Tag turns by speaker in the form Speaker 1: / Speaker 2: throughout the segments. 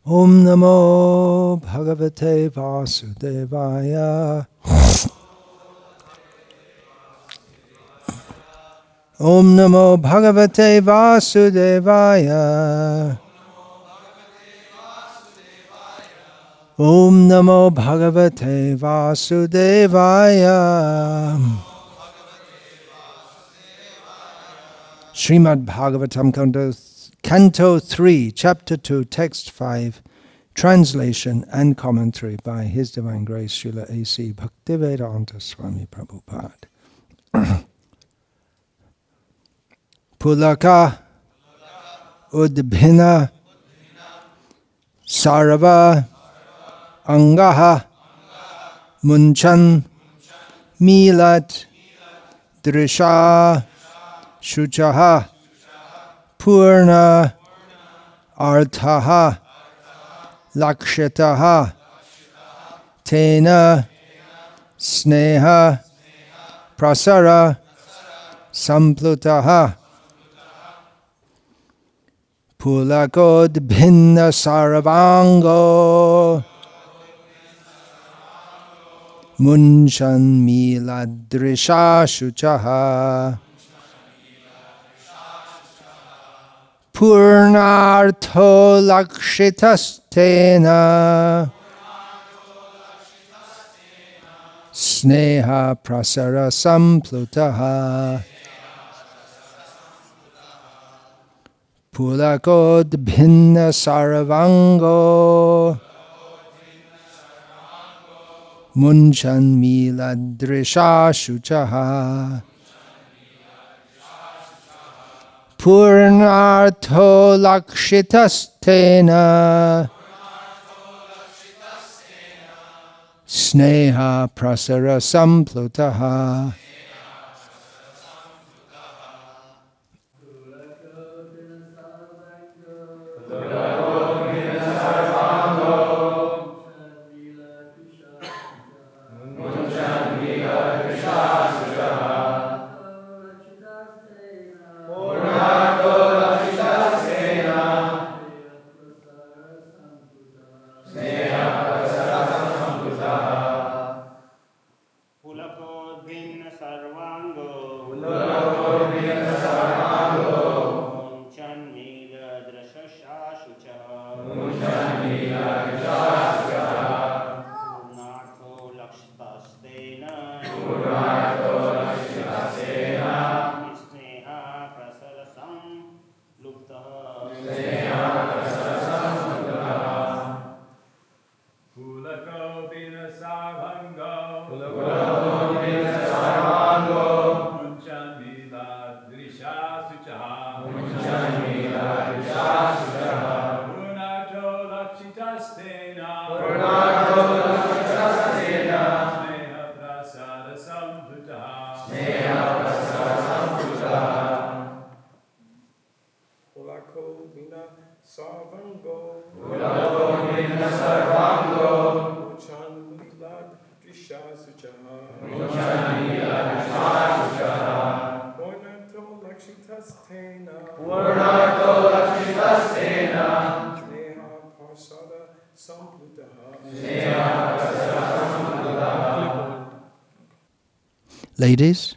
Speaker 1: Om Namo Bhagavate Vasudevaya. Om Namo Bhagavate Vasudevaya. Om Namo Bhagavate Vasudevaya. Srimad Bhagavatam Canto 3, Chapter 2, Text 5, Translation and Commentary by His Divine Grace Srila A.C. Bhaktivedanta Swami Prabhupada. Pulaka Uddhava Sarava Angaha Munchan Milat Drisha Shuchaha Purna Arthaha Lakshitaha Tena Sneha Prasara Samplutaha Pulakod Bhinna Saravango Munchan Miladrisha Shuchaha Purnartho Lakshitastena Sneha Prasara Samplutaha Pulakod Bhinna Saravango Munchan Miladrisha Shuchaha Purnartho Lakshitastena Sneha Prasara Samplutaha Ladies,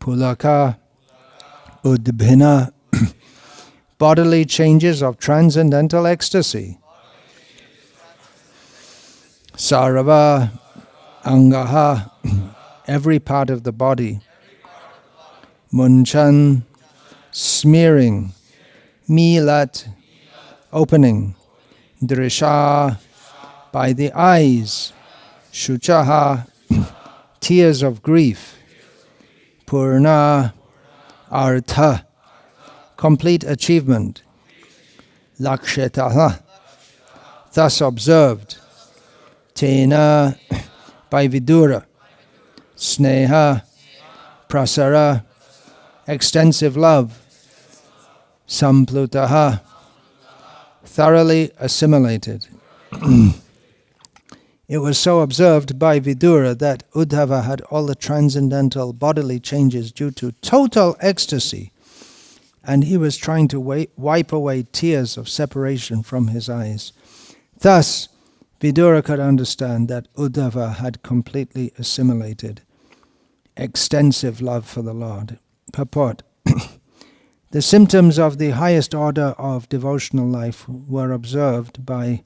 Speaker 1: Pulaka Uddhava, bodily changes of transcendental ecstasy. Sarava Angaha, every part of the body. Munchan, smearing. Milat, opening. Drisha, by the eyes. Shuchaha, tears of grief. Purna, artha, complete achievement. Lakshitaha, thus observed. Tena, by Vidura. Sneha, prasara, extensive love. Samplutaha, thoroughly assimilated. It was so observed by Vidura that Uddhava had all the transcendental bodily changes due to total ecstasy, and he was trying to wipe away tears of separation from his eyes. Thus, Vidura could understand that Uddhava had completely assimilated extensive love for the Lord. Purport. The symptoms of the highest order of devotional life were observed by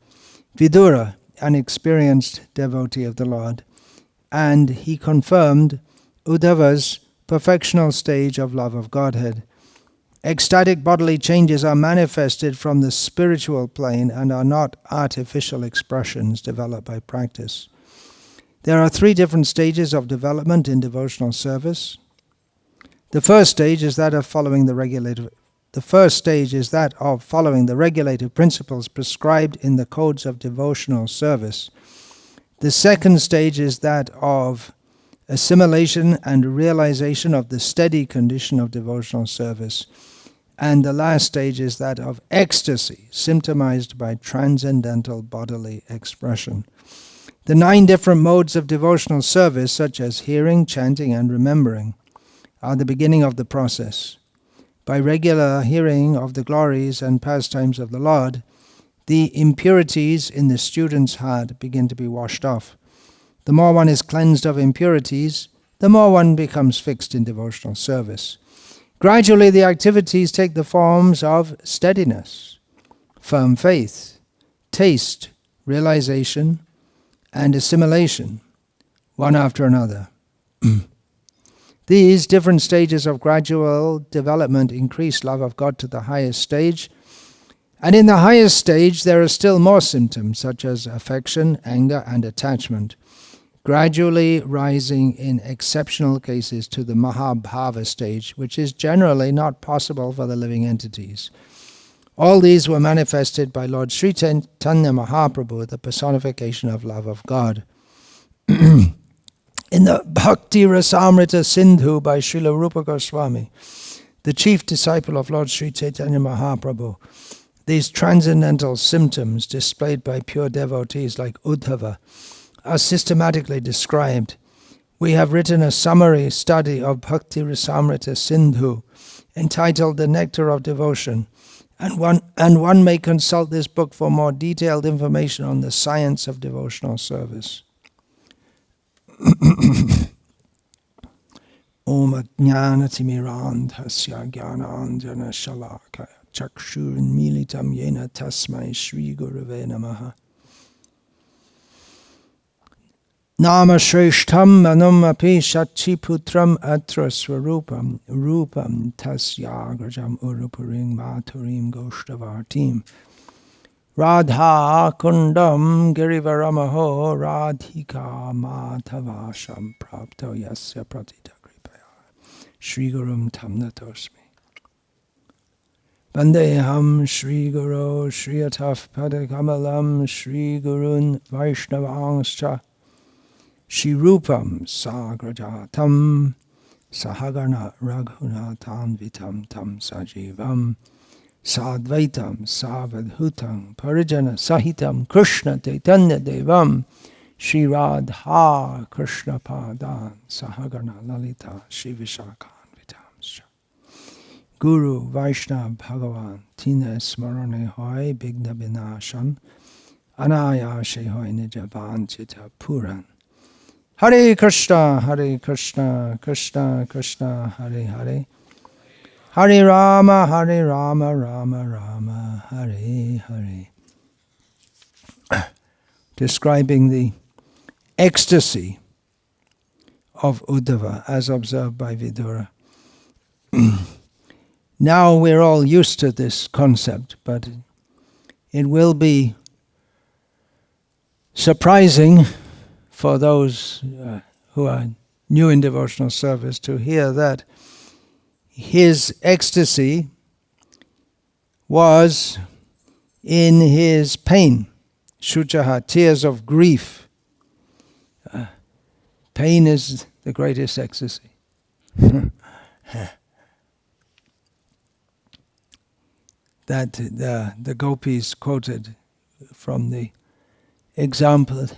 Speaker 1: Vidura, an experienced devotee of the Lord, and he confirmed Uddhava's perfectional stage of love of Godhead. Ecstatic bodily changes are manifested from the spiritual plane and are not artificial expressions developed by practice. There are 3 different stages of development in devotional service. The first stage is that of following the regulative principles prescribed in the codes of devotional service. The second stage is that of assimilation and realization of the steady condition of devotional service. And the last stage is that of ecstasy, symptomized by transcendental bodily expression. The 9 different modes of devotional service, such as hearing, chanting, and remembering, are the beginning of the process. By regular hearing of the glories and pastimes of the Lord, the impurities in the student's heart begin to be washed off. The more one is cleansed of impurities, the more one becomes fixed in devotional service. Gradually, the activities take the forms of steadiness, firm faith, taste, realization, and assimilation, one after another. These different stages of gradual development increase love of God to the highest stage, and in the highest stage there are still more symptoms such as affection, anger, and attachment, gradually rising in exceptional cases to the Mahabhava stage, which is generally not possible for the living entities. All these were manifested by Lord Sri Chaitanya Mahaprabhu, the personification of love of God. In the Bhakti Rasamrita Sindhu by Srila Rupa Goswami, the chief disciple of Lord Sri Chaitanya Mahaprabhu, these transcendental symptoms displayed by pure devotees like Uddhava are systematically described. We have written a summary study of Bhakti Rasamrita Sindhu entitled The Nectar of Devotion, and one may consult this book for more detailed information on the science of devotional service. Om Ajnanatimirandhasya Jnananjana Shalakaya Chakshurinmilitam Yena Tasmai Shri Gurave Namaha. Nama Shreshtham Manum Api Shachiputram Atra Swarupam Rupam Tasyagrajam Urupuring Maturim Goshtavartim Radha Kundam Girivaramaho Radhika Matavasham Prapto Yasya Pratita Kripaya Shri Gurum Tamnatosmi Vandeham Shri Guru Shri Ataf Padakamalam Shri Gurun Vaishnavangscha Shri Rupam Sagrajatam Sahagana Raghunathan Vitam Tam Sajivam Sadvaitam Savadhutam Parijana Sahitam Krishna Chaitanya Devam Shri Radha Krishna Padan Sahagana Lalita Shri Vishakhan Vitamscha Guru Vaishnav Bhagavan Tina Smarane Hoy Bigna Binashan Anayashe Hoy Nijavan Chita Puran Hare Krishna, Krishna Krishna, Hare Hare, Hare Rama, Rama Rama, Hare Hare. Describing the ecstasy of Uddhava as observed by Vidura. Now we're all used to this concept, but it will be surprising for those who are new in devotional service to hear that his ecstasy was in his pain, shuchaha, tears of grief. Pain is the greatest ecstasy. That the gopis quoted from the example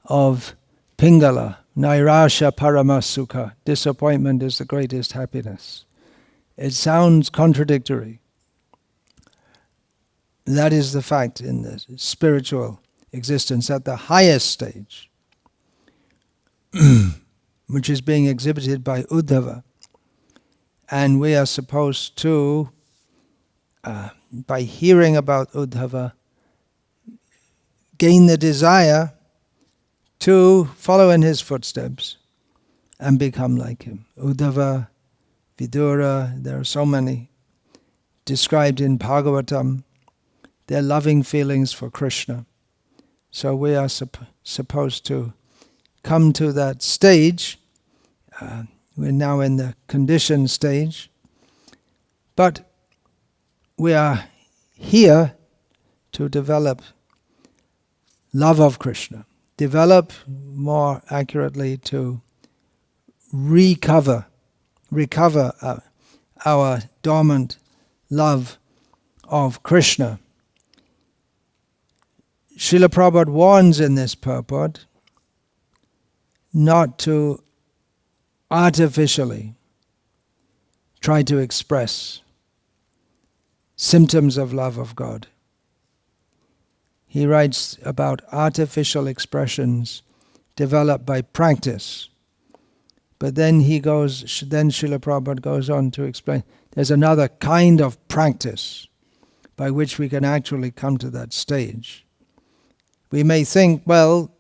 Speaker 1: of Pingala, Nairasha Paramasukha, disappointment is the greatest happiness. It sounds contradictory. That is the fact in the spiritual existence at the highest stage, which is being exhibited by Uddhava. And we are supposed to, by hearing about Uddhava, gain the desire to follow in his footsteps and become like him. Uddhava, Vidura, there are so many described in Bhagavatam, their loving feelings for Krishna. So we are supposed to come to that stage. We're now in the conditioned stage, but we are here to develop love of Krishna. Develop, more accurately, to recover our dormant love of Krishna. Srila Prabhupada warns in this purport not to artificially try to express symptoms of love of God. He writes about artificial expressions developed by practice. But then Srila Prabhupada goes on to explain there's another kind of practice by which we can actually come to that stage. We may think, well,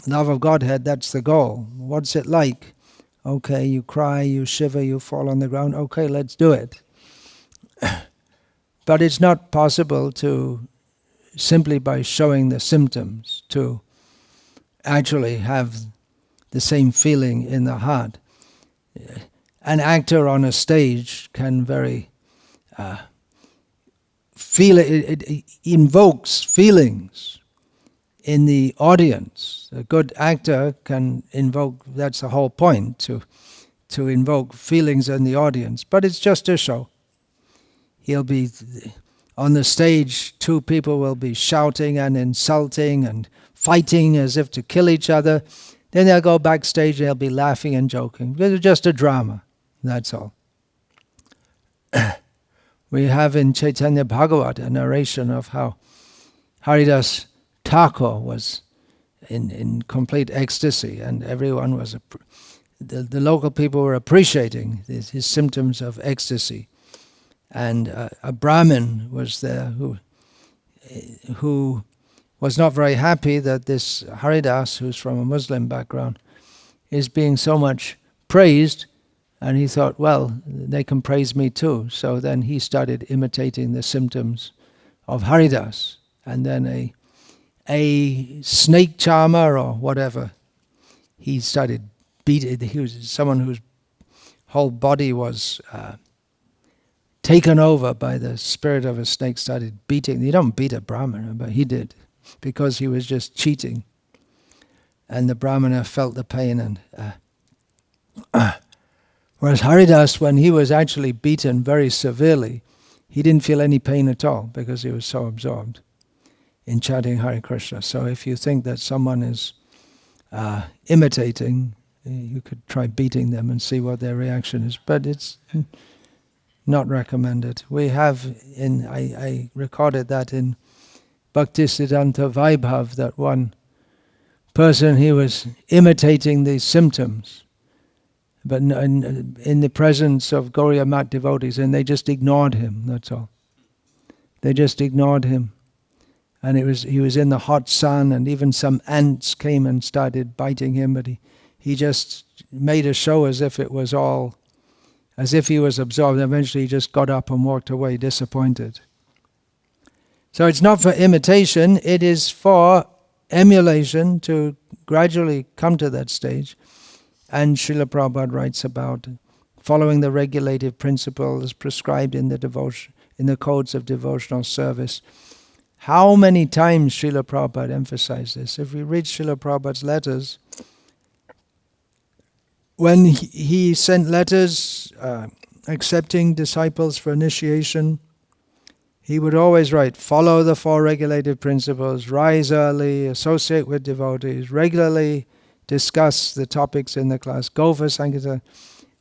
Speaker 1: love of Godhead, that's the goal. What's it like? Okay, you cry, you shiver, you fall on the ground. Okay, let's do it. But it's not possible to, simply by showing the symptoms, to actually have the same feeling in the heart. An actor on a stage can feel it. It invokes feelings in the audience. A good actor can invoke, that's the whole point, to invoke feelings in the audience. But it's just a show. He'll be on the stage, two people will be shouting and insulting and fighting as if to kill each other. Then they'll go backstage and they'll be laughing and joking. It's just a drama, that's all. We have in Chaitanya Bhagavat a narration of how Haridas Thakur was in complete ecstasy, and everyone was, the local people were appreciating his symptoms of ecstasy. And a Brahmin was there who was not very happy that this Haridas, who's from a Muslim background, is being so much praised, and he thought, well, they can praise me too. So then he started imitating the symptoms of Haridas, and then a snake charmer or whatever, he started beating. He was someone whose whole body was taken over by the spirit of a snake, started beating. You don't beat a Brahmana, but he did, because he was just cheating. And the Brahmana felt the pain. And whereas Haridas, when he was actually beaten very severely, he didn't feel any pain at all, because he was so absorbed in chanting Hare Krishna. So if you think that someone is imitating, you could try beating them and see what their reaction is. But it's not recommended. We have I recorded that in Bhaktisiddhanta Vaibhav, that one person, he was imitating these symptoms, but in the presence of Gauriya Mat devotees, and they just ignored him, that's all. They just ignored him. And he was in the hot sun, and even some ants came and started biting him, but he just made a show as if it was all, as if he was absorbed. Eventually he just got up and walked away disappointed. So it's not for imitation, it is for emulation, to gradually come to that stage. And Srila Prabhupada writes about following the regulative principles prescribed in the codes of devotional service. How many times Srila Prabhupada emphasized this? If we read Srila Prabhupada's letters, when he sent letters accepting disciples for initiation, he would always write, follow the 4 regulative principles, rise early, associate with devotees, regularly discuss the topics in the class, go for Sankirtan.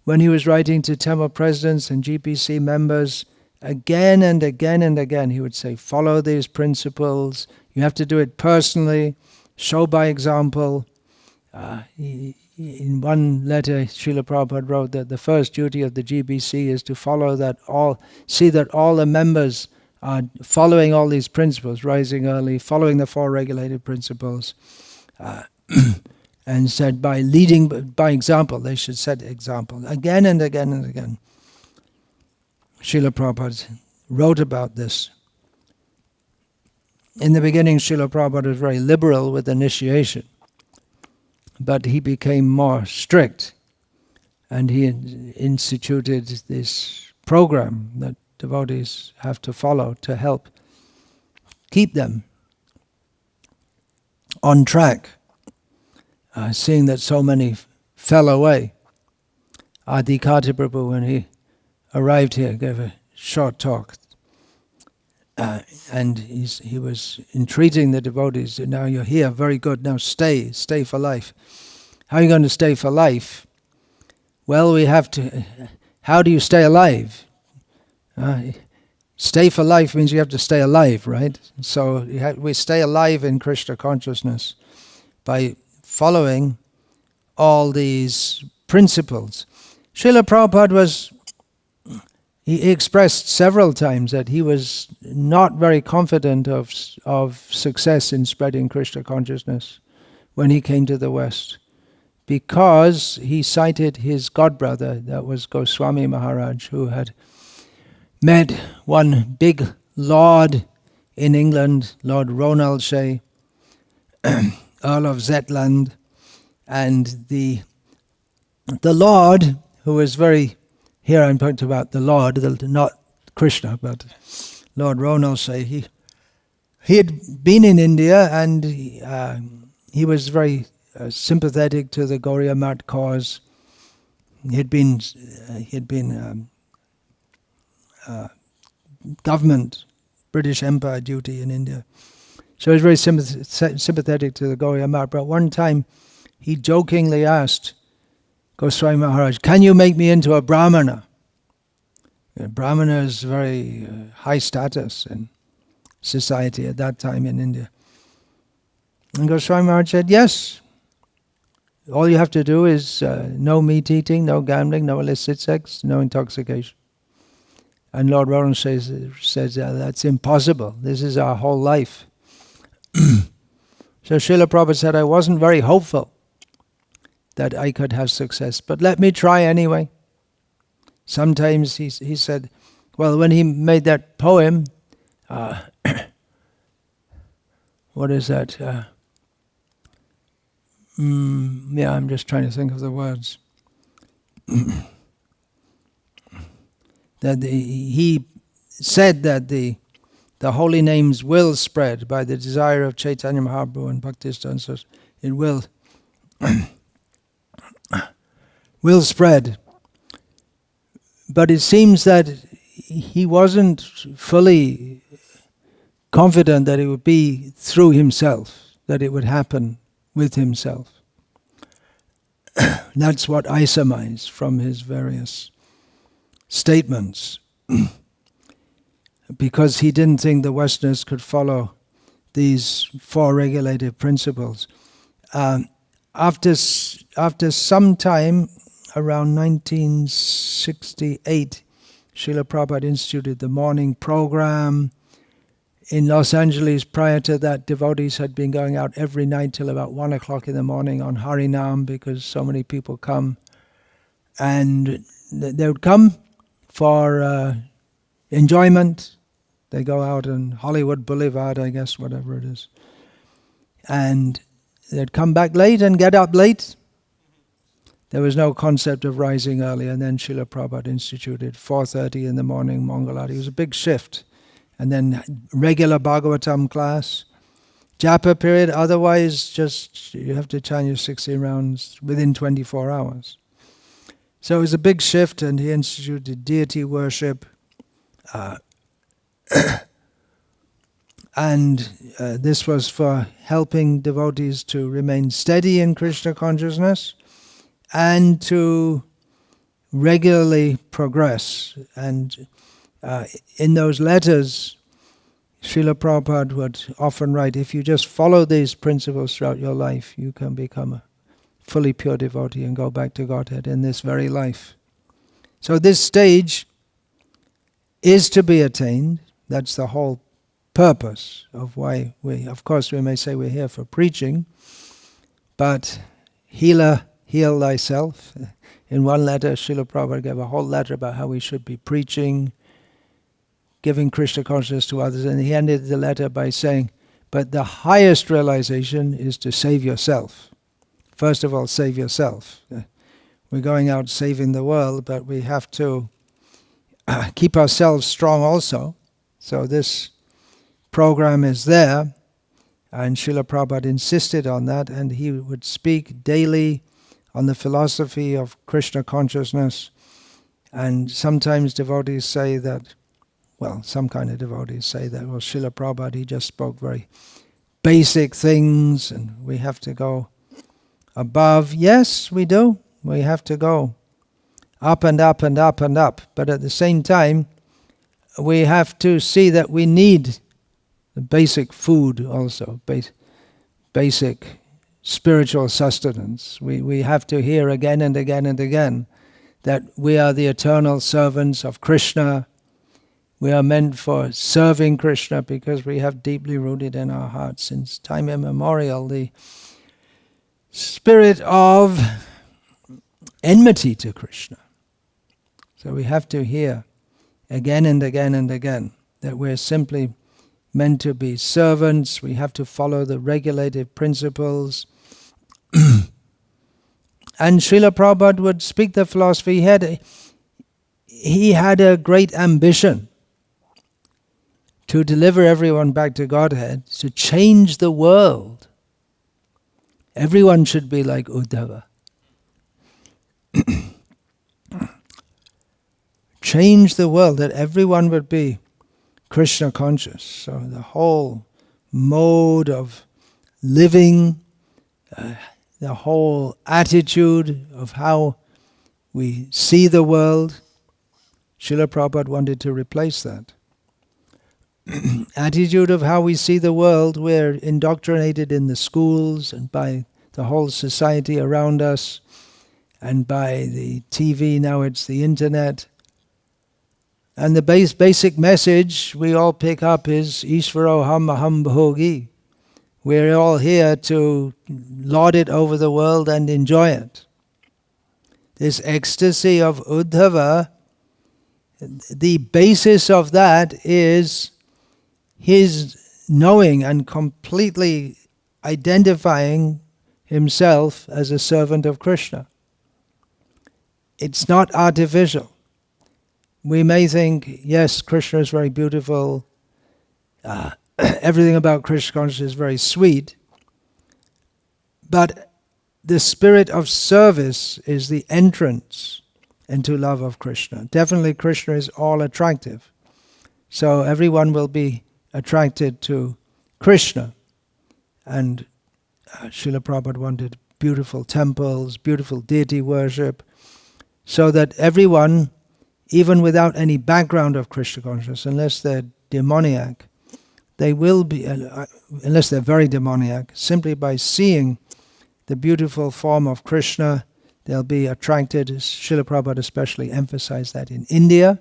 Speaker 1: When he was writing to temple presidents and GPC members, again and again and again, he would say, follow these principles. You have to do it personally, show by example. In one letter, Srila Prabhupada wrote that the first duty of the GBC is to see that all the members are following all these principles, rising early, following the 4 regulated principles, and said by leading by example, they should set example. Again and again and again, Srila Prabhupada wrote about this. In the beginning, Srila Prabhupada was very liberal with initiation, but he became more strict, and he instituted this program that devotees have to follow to help keep them on track, seeing that so many fell away. Adhikari Prabhu, when he arrived here, gave a short talk, and he was entreating the devotees, now you're here, very good, now stay for life. How are you going to stay for life? Well, how do you stay alive? Stay for life means you have to stay alive, right? So we stay alive in Krishna consciousness by following all these principles. Srila Prabhupada he expressed several times that he was not very confident of success in spreading Krishna consciousness when he came to the West, because he cited his godbrother, that was Goswami Maharaj, who had met one big lord in England, Lord Ronaldshay, Earl of Zetland, and the Lord, who was very, here I'm talking about the Lord, not Krishna, but Lord Ronaldshay. He had been in India, and he was very sympathetic to the Gauriya Math cause. He had been government, British Empire duty in India. So he was very sympathetic to the Gauriya Math. But one time he jokingly asked Goswami Maharaj, can you make me into a Brahmana? A Brahmana is very high status in society at that time in India. And Goswami Maharaj said, yes. All you have to do is no meat eating, no gambling, no illicit sex, no intoxication. And Lord Roran says that's impossible. This is our whole life. So Srila Prabhupada said, I wasn't very hopeful that I could have success, but let me try anyway. Sometimes he said, well, when he made that poem, what is that? I'm just trying to think of the words. That he said that the holy names will spread by the desire of Chaitanya Mahaprabhu and Bhaktisiddhanta, so it will spread. But it seems that he wasn't fully confident that it would be through himself, that it would happen with himself. That's what I surmise from his various statements. Because he didn't think the Westerners could follow these 4 regulative principles. After some time, around 1968, Srila Prabhupada instituted the morning program. In Los Angeles, prior to that, devotees had been going out every night till about 1 o'clock in the morning on Harinam, because so many people come. And they would come for enjoyment. They go out on Hollywood Boulevard, I guess, whatever it is. And they'd come back late and get up late. There was no concept of rising early, and then Srila Prabhupada instituted 4:30 in the morning Mangalati. It was a big shift. And then regular Bhagavatam class, japa period, otherwise just you have to chant your 16 rounds within 24 hours. So it was a big shift, and he instituted deity worship. And this was for helping devotees to remain steady in Krishna consciousness and to regularly progress. And in those letters, Srila Prabhupada would often write, if you just follow these principles throughout your life, you can become a fully pure devotee and go back to Godhead in this very life. So this stage is to be attained. That's the whole purpose of why of course we may say we're here for preaching, but heal thyself. In one letter, Srila Prabhupada gave a whole letter about how we should be preaching, giving Krishna consciousness to others, and he ended the letter by saying, but the highest realization is to save yourself. First of all, save yourself. We're going out saving the world, but we have to keep ourselves strong also. So this program is there, and Srila Prabhupada insisted on that, and he would speak daily on the philosophy of Krishna consciousness. And sometimes devotees say that, well, some kind of devotees say that, well, Srila Prabhupada, he just spoke very basic things, and we have to go above. Yes, we do. We have to go up and up and up and up. But at the same time, we have to see that we need the basic food also, basic spiritual sustenance. We have to hear again and again and again that we are the eternal servants of Krishna. We are meant for serving Krishna because we have deeply rooted in our hearts since time immemorial the spirit of enmity to Krishna. So we have to hear again and again and again that we're simply meant to be servants. We have to follow the regulative principles. And Srila Prabhupada would speak the philosophy. He had a great ambition to deliver everyone back to Godhead, to change the world. Everyone should be like Uddhava. Change the world, that everyone would be Krishna conscious. So the whole mode of living, the whole attitude of how we see the world, Srila Prabhupada wanted to replace that. Attitude of how we see the world, we're indoctrinated in the schools and by the whole society around us and by the TV, now it's the internet. And the basic message we all pick up is Ishvaro Aham Bhogi. We're all here to lord it over the world and enjoy it. This ecstasy of Uddhava, the basis of that is his knowing and completely identifying himself as a servant of Krishna. It's not artificial. We may think, yes, Krishna is very beautiful, everything about Krishna consciousness is very sweet, but the spirit of service is the entrance into love of Krishna. Definitely Krishna is all attractive, so everyone will be attracted to Krishna. And Srila Prabhupada wanted beautiful temples, beautiful deity worship, so that everyone, even without any background of Krishna consciousness, unless they're demoniac, they will be, unless they're very demoniac, simply by seeing the beautiful form of Krishna, they'll be attracted. Srila Prabhupada especially emphasized that in India.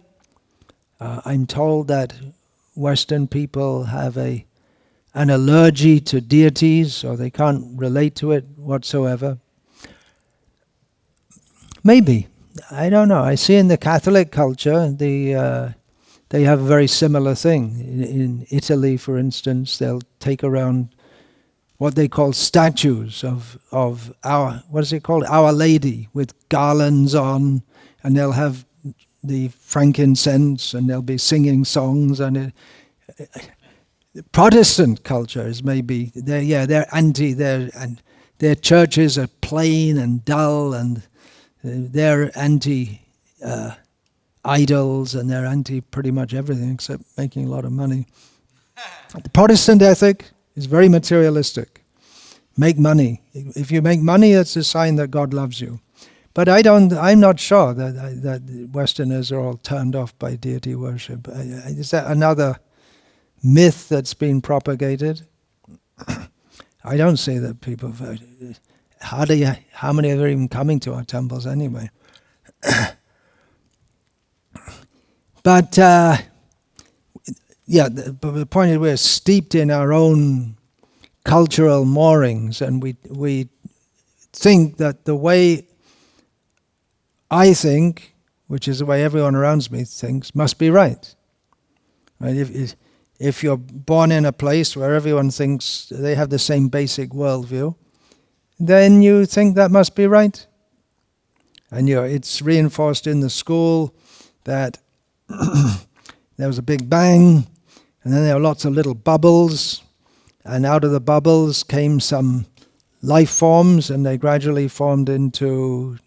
Speaker 1: I'm told that Western people have an allergy to deities, so they can't relate to it whatsoever. Maybe. I don't know. I see in the Catholic culture, they have a very similar thing. In Italy, for instance, they'll take around what they call statues of our, what is it called? Our Lady, with garlands on, and they'll have the frankincense, and they'll be singing songs, and Protestant culture is maybe, they're anti, and their churches are plain and dull, and They're anti idols, and they're anti pretty much everything except making a lot of money. The Protestant ethic is very materialistic. Make money. If you make money, it's a sign that God loves you. But I'm not sure that Westerners are all turned off by deity worship. Is that another myth that's been propagated? I don't see that people. How many are even coming to our temples anyway? But the point is, we're steeped in our own cultural moorings, and we think that the way I think, which is the way everyone around me thinks, must be right. Right? If you're born in a place where everyone thinks they have the same basic worldview, then you think that must be right. And it's reinforced in the school that there was a big bang, and then there were lots of little bubbles, and out of the bubbles came some life forms, and they gradually formed into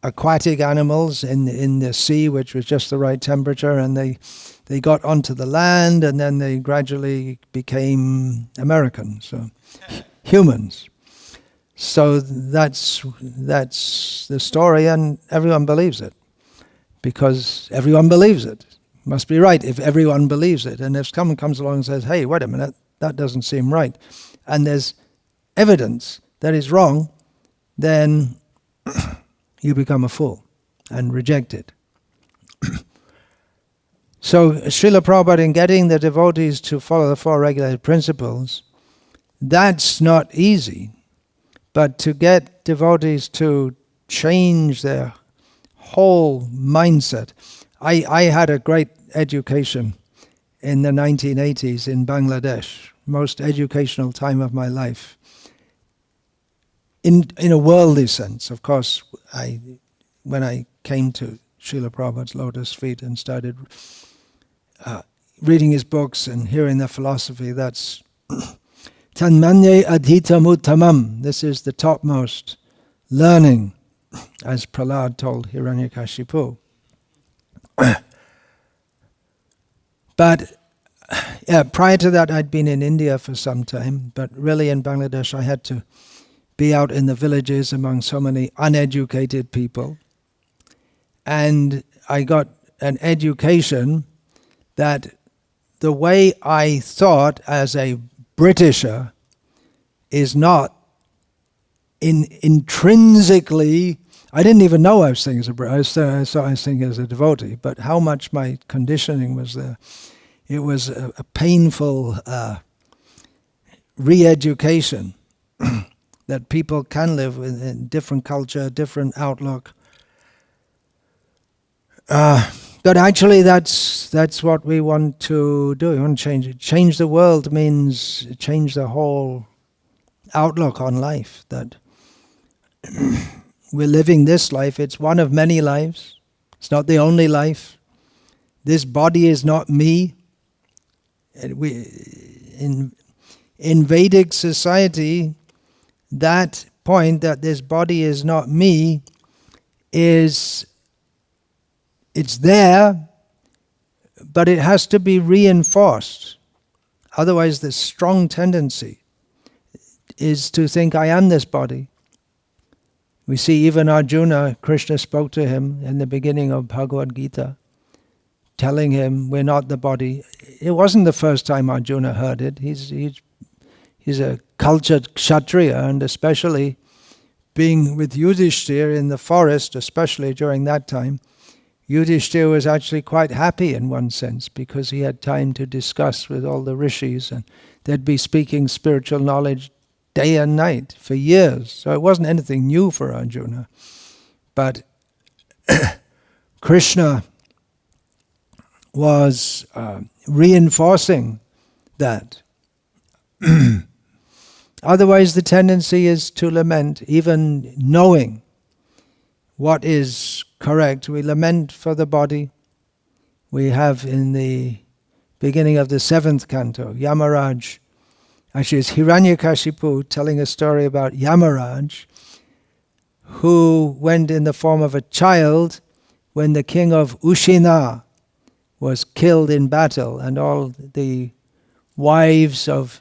Speaker 1: aquatic animals in the sea, which was just the right temperature, and they got onto the land, and then they gradually became Americans, so humans. So that's the story, and everyone believes it, because everyone believes it. It must be right if everyone believes it. And if someone comes along and says, hey, wait a minute, that doesn't seem right, and there's evidence that is wrong, then you become a fool and reject it. So Srila Prabhupada, in getting the devotees to follow the four regulative principles, that's not easy. But to get devotees to change their whole mindset. I had a great education in the 1980s in Bangladesh, most educational time of my life. In a worldly sense, of course, when I came to Srila Prabhupada's lotus feet and started reading his books and hearing their philosophy, that's Tanmanye adhitam uttamam. This is the topmost learning, as Prahlad told Hiranyakashipu. But prior to that, I'd been in India for some time, but really in Bangladesh I had to be out in the villages among so many uneducated people. And I got an education that the way I thought as a Britisher is not intrinsically. I didn't even know I was thinking as a Britisher. I was thinking as a devotee, but how much my conditioning was there. It was a painful re-education that people can live with in different culture, different outlook. But actually, that's what we want to do. We want to change it. Change the world means change the whole outlook on life. That we're living this life. It's one of many lives. It's not the only life. This body is not me. In Vedic society, that point that this body is not me it's there, but it has to be reinforced. Otherwise, the strong tendency is to think, I am this body. We see even Arjuna, Krishna spoke to him in the beginning of Bhagavad Gita, telling him, we're not the body. It wasn't the first time Arjuna heard it. He's a cultured Kshatriya, and especially being with Yudhishthira in the forest, especially during that time, Yudhishthira was actually quite happy in one sense, because he had time to discuss with all the rishis, and they'd be speaking spiritual knowledge day and night for years. So it wasn't anything new for Arjuna. But Krishna was reinforcing that. Otherwise, the tendency is to lament, even knowing what is correct. We lament for the body. We have in the beginning of the 7th canto, Yamaraj. Actually, it's Hiranyakashipu telling a story about Yamaraj, who went in the form of a child when the king of Ushina was killed in battle, and all the wives of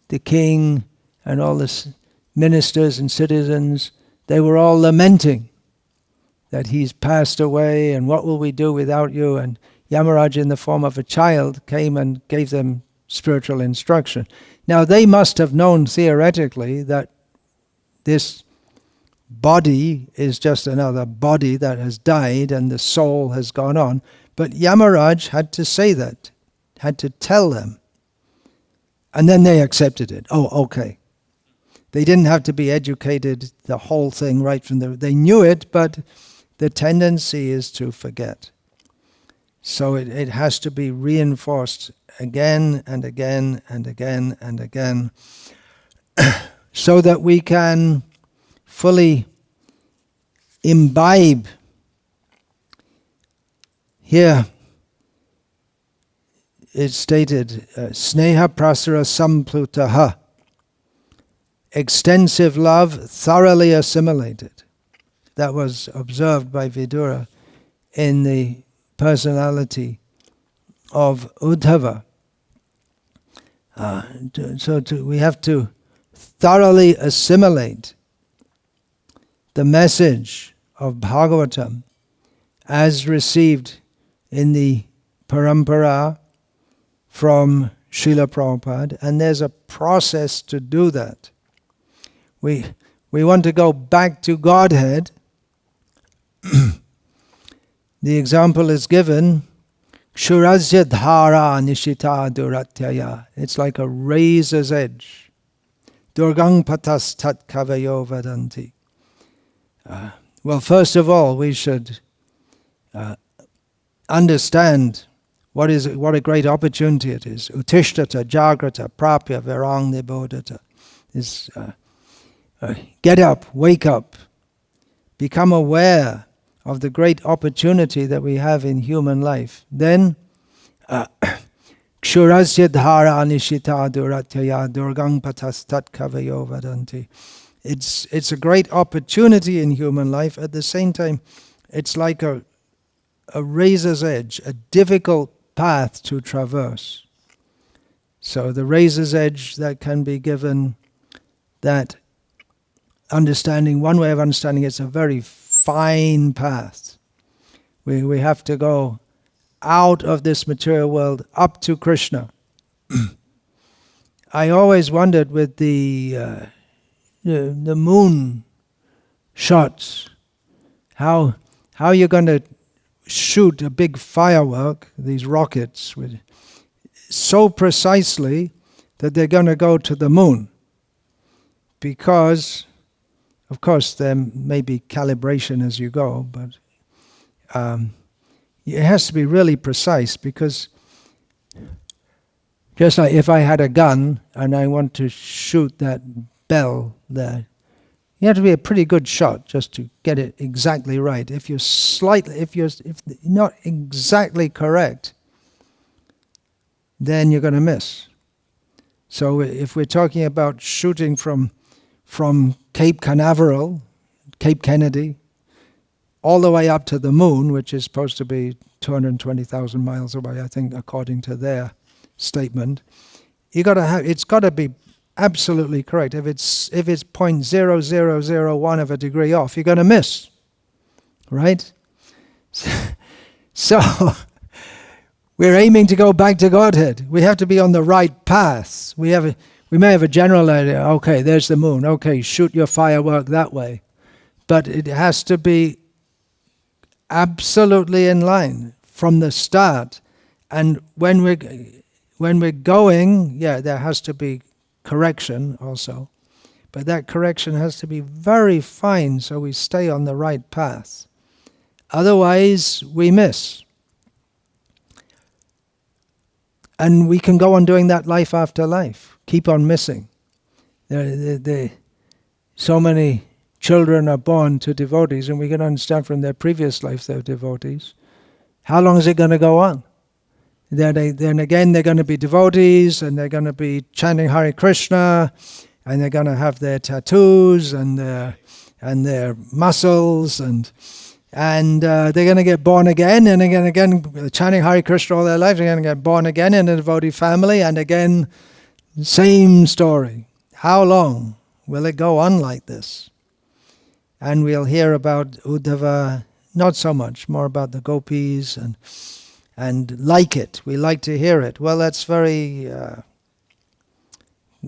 Speaker 1: the king and all the ministers and citizens, they were all lamenting that he's passed away, and what will we do without you? And Yamaraj, in the form of a child, came and gave them spiritual instruction. Now, they must have known theoretically that this body is just another body that has died and the soul has gone on. But Yamaraj had to say that, had to tell them. And then they accepted it. Oh, okay. They didn't have to be educated, the whole thing right from the... They knew it, but the tendency is to forget. So it has to be reinforced again and again and again and again so that we can fully imbibe. Here it's stated, Sneha prasara samplutaha, extensive love thoroughly assimilated. That was observed by Vidura in the personality of Uddhava. We have to thoroughly assimilate the message of Bhagavatam as received in the parampara from Srila Prabhupada, and there's a process to do that. We want to go back to Godhead. The example is given, Kshurasya dhara nishita duratyaya. It's like a razor's edge. Durgang patas tat kavayo vadanti. Well, first of all, we should understand what a great opportunity it is. Utishtata, jagrata, prapya, virang nibodhata. Get up, wake up, become aware of the great opportunity that we have in human life. Then, kshurasya dhara nishita duratyaya durgang patastat kavayo vadanti. It's a great opportunity in human life. At the same time, it's like a razor's edge, a difficult path to traverse. So the razor's edge that can be given, that understanding, one way of understanding it's a very fine path. We have to go out of this material world up to Krishna. I always wondered with the moon shots, how you're going to shoot a big firework, these rockets, so precisely that they're going to go to the moon. Because, of course, there may be calibration as you go, but it has to be really precise, because just like if I had a gun and I want to shoot that bell there, you have to be a pretty good shot just to get it exactly right. If you're not exactly correct, then you're going to miss. So if we're talking about shooting from Cape Canaveral, Cape Kennedy, all the way up to the moon, which is supposed to be 220,000 miles away, I think, according to their statement, it's got to be absolutely correct. If it's 0.0001 of a degree off, you're going to miss, right? So we're aiming to go back to Godhead. We have to be on the right path. We may have a general idea. Okay, there's the moon. Okay, shoot your firework that way, but it has to be absolutely in line from the start. And when we're going, there has to be correction also, but that correction has to be very fine so we stay on the right path. Otherwise, we miss. And we can go on doing that life after life, keep on missing. So many children are born to devotees, and we can understand from their previous life they're devotees. How long is it going to go on? Then again, they're going to be devotees, and they're going to be chanting Hare Krishna, and they're going to have their tattoos and their and their muscles, and they're going to get born again, and again, chanting Hare Krishna all their life, they're going to get born again in a devotee family, and again, same story. How long will it go on like this? And we'll hear about Uddhava, not so much, more about the gopis, and like it. We like to hear it. Well, that's very,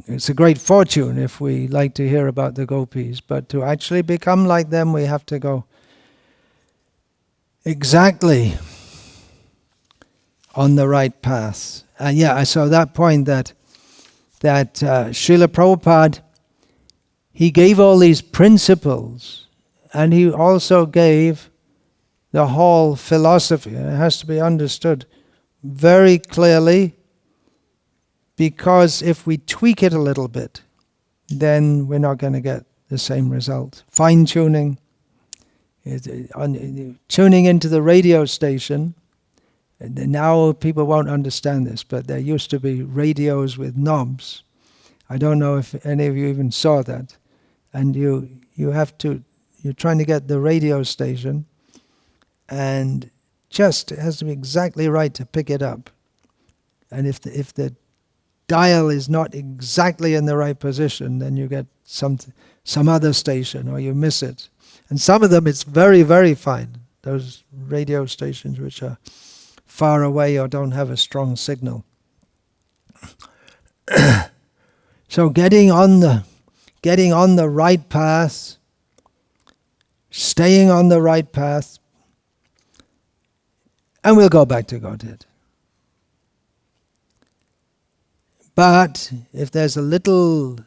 Speaker 1: it's a great fortune if we like to hear about the gopis, but to actually become like them, we have to go exactly on the right path. And yeah, I saw that point that Srila Prabhupada, he gave all these principles, and he also gave the whole philosophy. And it has to be understood very clearly, because if we tweak it a little bit, then we're not going to get the same result. Fine-tuning, tuning into the radio station. Now people won't understand this, but there used to be radios with knobs. I don't know if any of you even saw that. And you're trying to get the radio station, and just it has to be exactly right to pick it up. And if the dial is not exactly in the right position, then you get some other station, or you miss it. And some of them it's very, very fine. Those radio stations which are far away or don't have a strong signal. So getting on the right path, staying on the right path, and we'll go back to Godhead. But if there's a little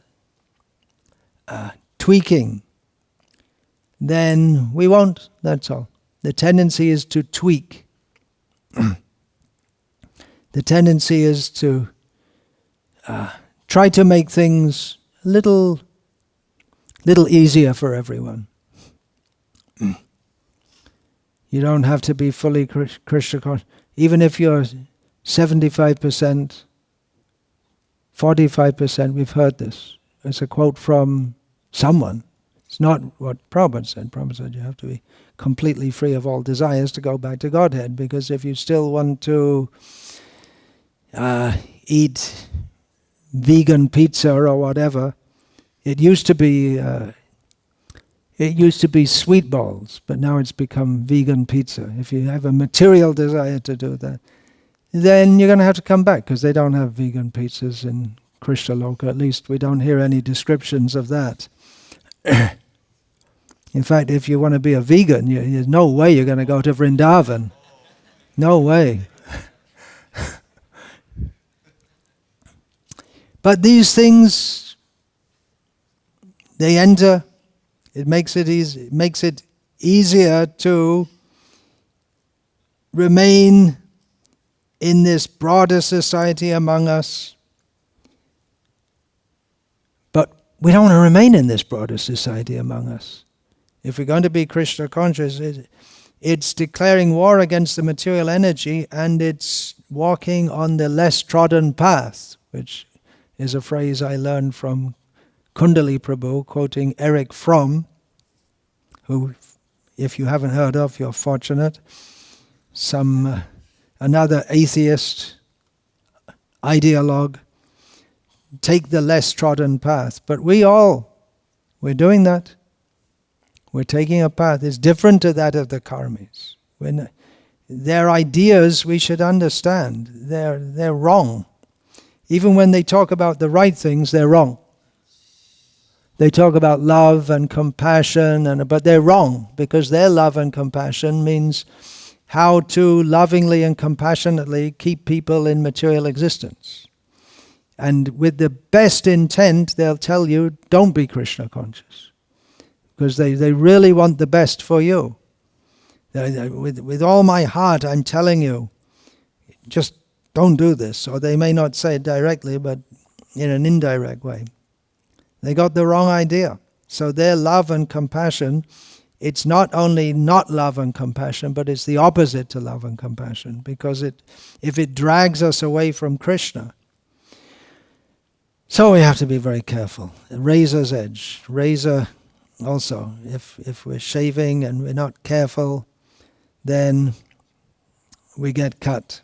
Speaker 1: tweaking, then we won't, that's all. The tendency is to tweak. The tendency is to try to make things a little easier for everyone. You don't have to be fully Krishna conscious. Even if you're 75%, 45%, we've heard this. It's a quote from someone. It's not what Prabhupada said. Prabhupada said you have to be completely free of all desires to go back to Godhead, because if you still want to eat vegan pizza or whatever, it used to be sweet balls, but now it's become vegan pizza. If you have a material desire to do that, then you're going to have to come back, because they don't have vegan pizzas in Krishna Loka. At least we don't hear any descriptions of that. In fact, if you want to be a vegan, there's no way you're going to go to Vrindavan. No way. But these things, they enter. It makes it easy. It makes it easier to remain in this broader society among us. But we don't want to remain in this broader society among us. If we're going to be Krishna conscious, it's declaring war against the material energy, and it's walking on the less trodden path, which is a phrase I learned from Kundali Prabhu, quoting Eric Fromm, who, if you haven't heard of, you're fortunate. Another atheist ideologue. Take the less trodden path. But we're doing that. We're taking a path. It's different to that of the karmis. Their ideas we should understand. They're wrong. Even when they talk about the right things, they're wrong. They talk about love and compassion, but they're wrong, because their love and compassion means how to lovingly and compassionately keep people in material existence. And with the best intent, they'll tell you, don't be Krishna conscious. Because they really want the best for you. With all my heart, I'm telling you, just don't do this. Or they may not say it directly, but in an indirect way. They got the wrong idea. So their love and compassion, it's not only not love and compassion, but it's the opposite to love and compassion. Because if it drags us away from Krishna. So we have to be very careful. Razor's edge. Razor also. If we're shaving and we're not careful, then we get cut.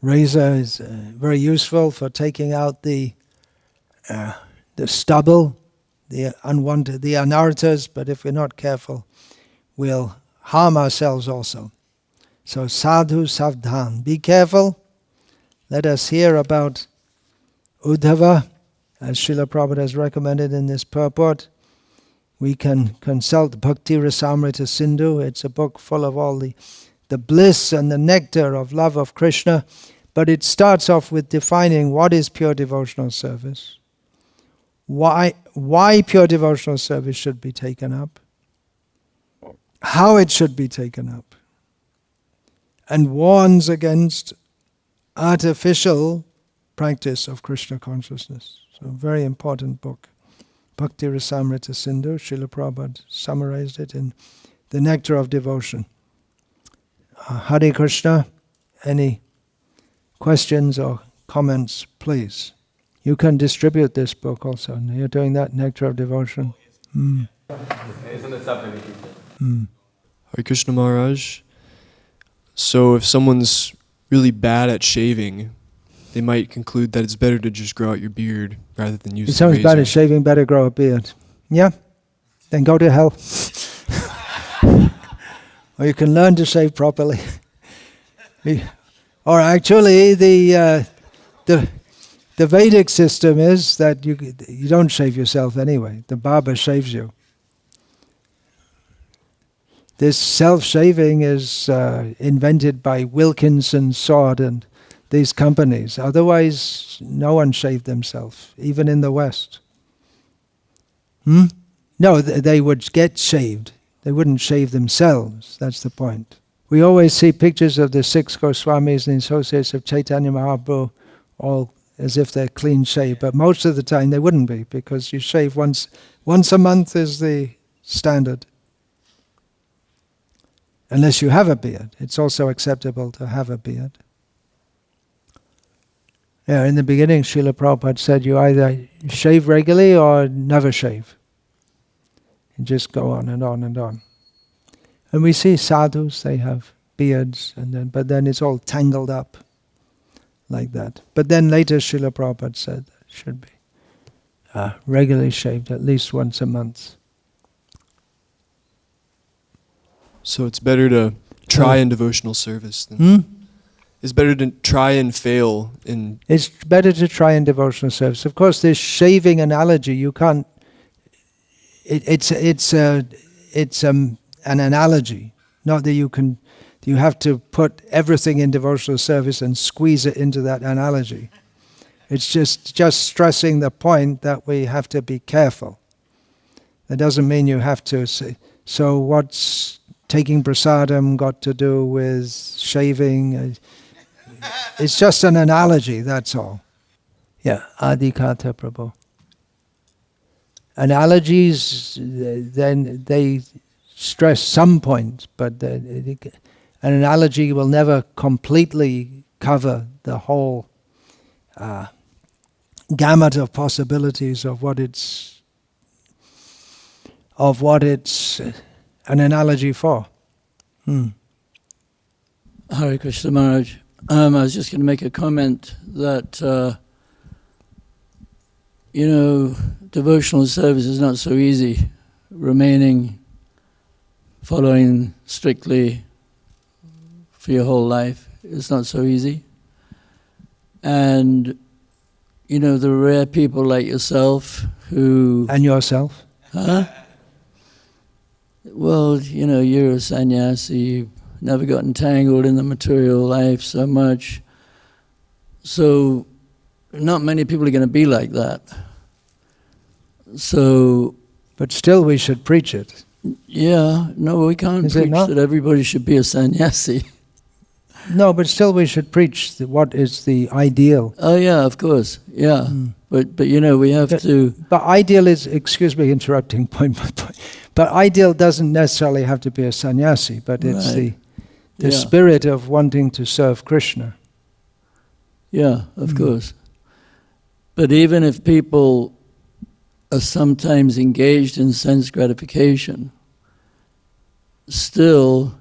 Speaker 1: Razor is very useful for taking out the stubble, the unwanted, the anarthas, but if we're not careful, we'll harm ourselves also. So sadhu savdhan, be careful. Let us hear about Uddhava, as Srila Prabhupada has recommended in this purport. We can consult Bhakti Rasamrita Sindhu. It's a book full of all the bliss and the nectar of love of Krishna, but it starts off with defining what is pure devotional service, why pure devotional service should be taken up, how it should be taken up, and warns against artificial practice of Krishna consciousness. So a very important book. Bhakti Rasamrita Sindhu, Srila Prabhupada summarized it in The Nectar of Devotion. Hare Krishna, any questions or comments, please? You can distribute this book also. You're doing that, Nectar of Devotion.
Speaker 2: Hare Krishna Maharaj. So if someone's really bad at shaving, they might conclude that it's better to just grow out your beard rather than use the razor. If someone's
Speaker 1: bad at shaving, better grow a beard. Yeah? Then go to hell. Or you can learn to shave properly. Or actually, the Vedic system is that you don't shave yourself anyway. The barber shaves you. This self-shaving is invented by Wilkinson Sword and these companies. Otherwise, no one shaved themselves, even in the West. No, they would get shaved. They wouldn't shave themselves. That's the point. We always see pictures of the 6 Goswamis and the associates of Chaitanya Mahaprabhu all as if they're clean shaved, but most of the time they wouldn't be, because you shave once a month is the standard. Unless you have a beard. It's also acceptable to have a beard. Yeah, in the beginning, Srila Prabhupada said you either shave regularly or never shave. And just go on and on and on. And we see sadhus, they have beards, but then it's all tangled up like that. But then later Srila Prabhupada said that it should be regularly shaved at least once a month.
Speaker 2: So it's better to try in devotional service than... It's better to try and fail in...
Speaker 1: It's better to try in devotional service. Of course, this shaving analogy, you can't... It's an analogy. Not that you have to put everything in devotional service and squeeze it into that analogy. It's just stressing the point that we have to be careful. That doesn't mean you have to say, so what's taking prasadam got to do with shaving? It's just an analogy, that's all. Yeah, Adhikata Prabhu. Analogies, then they stress some points, but an analogy will never completely cover the whole gamut of possibilities of what it's an analogy for.
Speaker 3: Hare Krishna Maharaj. I was just going to make a comment that, devotional service is not so easy. Following strictly for your whole life is not so easy. And, the rare people like yourself who...
Speaker 1: And yourself?
Speaker 3: Huh? Well, you're a sannyasi, you've never got entangled in the material life so much. So, not many people are going to be like that. So...
Speaker 1: But still we should preach it.
Speaker 3: Yeah, no, we can't preach that everybody should be a sannyasi.
Speaker 1: No, but still we should preach what is the ideal.
Speaker 3: Oh yeah, of course, yeah. But we have to...
Speaker 1: But ideal is, excuse me interrupting point by point, but ideal doesn't necessarily have to be a sannyasi, but it's the spirit of wanting to serve Krishna.
Speaker 3: Yeah, of course. But even if people are sometimes engaged in sense gratification, still,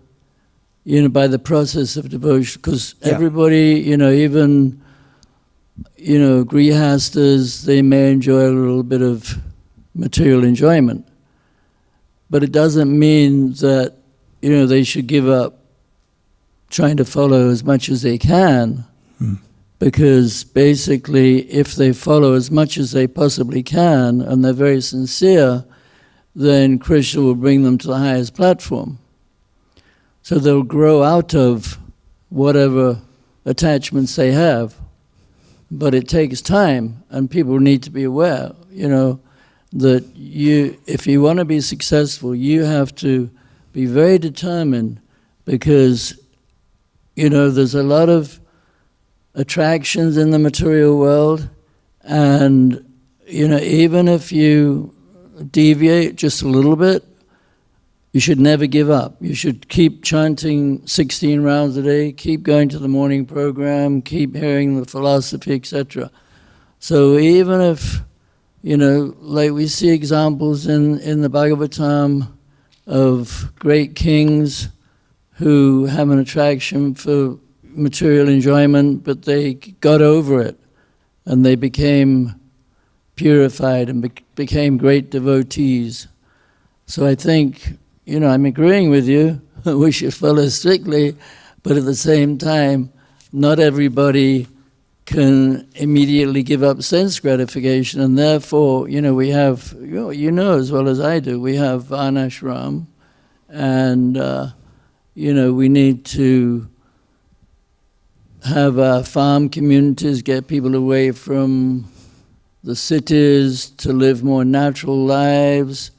Speaker 3: by the process of devotion, because everybody, even, grihastas, they may enjoy a little bit of material enjoyment. But it doesn't mean that, they should give up trying to follow as much as they can, because basically if they follow as much as they possibly can and they're very sincere, then Krishna will bring them to the highest platform. So they'll grow out of whatever attachments they have. But it takes time, and people need to be aware, that if you want to be successful, you have to be very determined, because, there's a lot of attractions in the material world, and, even if you deviate just a little bit, you should never give up. You should keep chanting 16 rounds a day, keep going to the morning program, keep hearing the philosophy, etc. So even if, like we see examples in the Bhagavatam of great kings who have an attraction for material enjoyment, but they got over it and they became purified and became great devotees. So I think, I'm agreeing with you, we should follow strictly, but at the same time, not everybody can immediately give up sense gratification, and therefore, we have, as well as I do, we have varnashram, and, we need to have our farm communities, get people away from the cities to live more natural lives,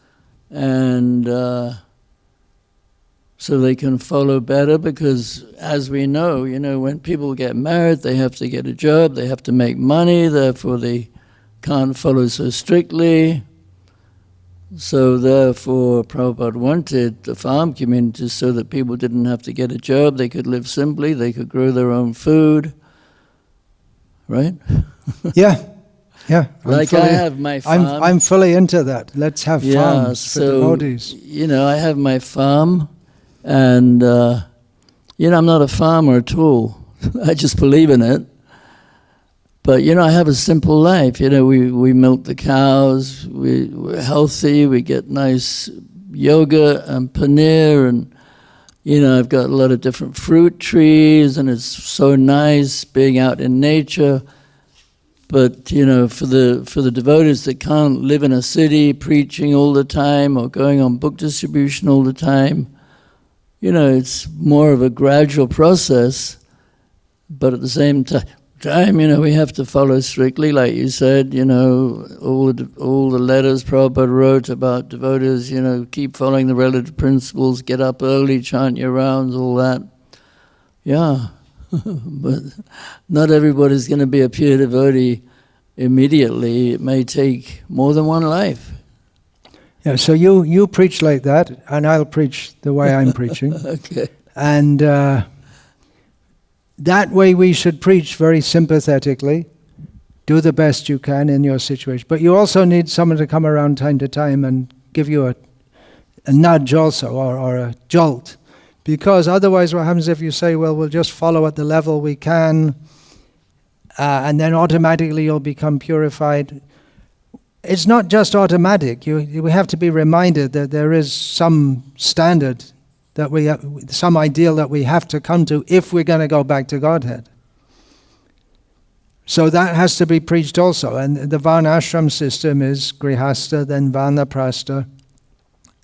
Speaker 3: and so they can follow better, because as we know, when people get married, they have to get a job, they have to make money, therefore they can't follow so strictly. So therefore, Prabhupada wanted the farm communities so that people didn't have to get a job, they could live simply, they could grow their own food, right?
Speaker 1: Yeah.
Speaker 3: I have my farm.
Speaker 1: I'm fully into that. Let's have farms for devotees.
Speaker 3: I have my farm, and I'm not a farmer at all. I just believe in it. But I have a simple life. We milk the cows. We're healthy. We get nice yogurt and paneer, and I've got a lot of different fruit trees, and it's so nice being out in nature. But for the devotees that can't live in a city preaching all the time or going on book distribution all the time, it's more of a gradual process. But at the same time, we have to follow strictly, like you said. All the letters Prabhupada wrote about devotees. Keep following the relative principles, get up early, chant your rounds, all that. Yeah. But not everybody's going to be a pure devotee immediately. It may take more than one life.
Speaker 1: Yeah, so you preach like that, and I'll preach the way I'm preaching.
Speaker 3: Okay.
Speaker 1: And that way we should preach very sympathetically. Do the best you can in your situation. But you also need someone to come around time to time and give you a nudge also, or a jolt. Because otherwise what happens if you say, well, we'll just follow at the level we can, and then automatically you'll become purified. It's not just automatic. We have to be reminded that there is some standard, that some ideal that we have to come to if we're going to go back to Godhead. So that has to be preached also. And the Varnashram system is Grihastha, then Vanaprastha,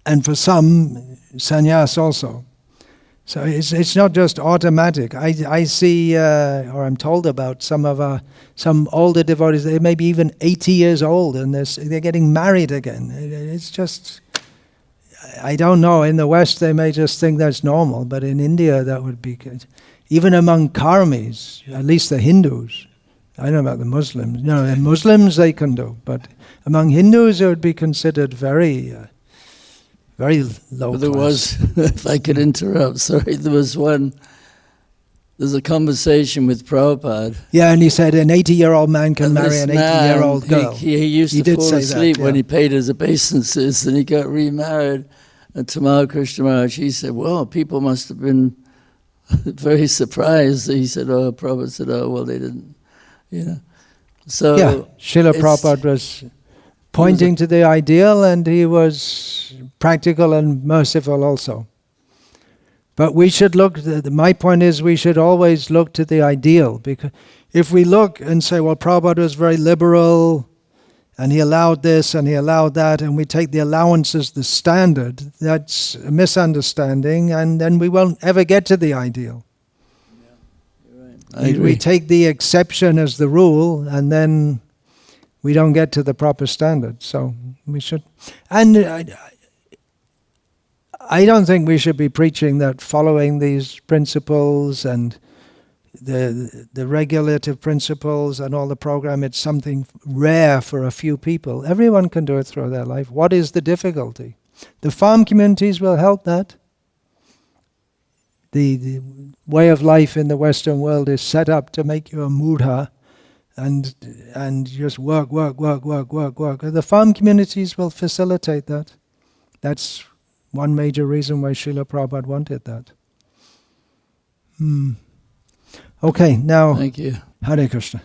Speaker 1: and for some, sannyas also. So it's not just automatic. I see, or I'm told about some older devotees. They may be even 80 years old, and they're getting married again. It's just, I don't know. In the West, they may just think that's normal, but in India, that would be good. Even among karmis, at least the Hindus. I don't know about the Muslims. The Muslims they can do, but among Hindus, it would be considered very low
Speaker 3: there
Speaker 1: class.
Speaker 3: Was, if I could interrupt, sorry, there was one there's a conversation with Prabhupada.
Speaker 1: Yeah, and he said an 80-year-old man can marry an 80-year-old girl.
Speaker 3: He used to fall asleep when he paid his obeisances, and he got remarried. And Tamal Krishna Maharaj, he said, well, people must have been very surprised. He said, oh, Prabhupada said, oh, well, they didn't, you know. So
Speaker 1: yeah, Srila Prabhupada was pointing to the ideal, and he was practical and merciful also. But we should look, my point is we should always look to the ideal, because if we look and say, well, Prabhupada was very liberal, and he allowed this and he allowed that, and we take the allowance as the standard, that's a misunderstanding, and then we won't ever get to the ideal.
Speaker 3: Yeah, you're right. I agree.
Speaker 1: We take the exception as the rule, and then we don't get to the proper standard. So we should, and I don't think we should be preaching that following these principles and the regulative principles and all the program, it's something rare for a few people. Everyone can do it through their life. What is the difficulty? The farm communities will help that. The way of life in the Western world is set up to make you a mudha and just work. The farm communities will facilitate that. That's one major reason why Srila Prabhupada wanted that. Okay, now
Speaker 3: Thank you.
Speaker 1: Hare Krishna.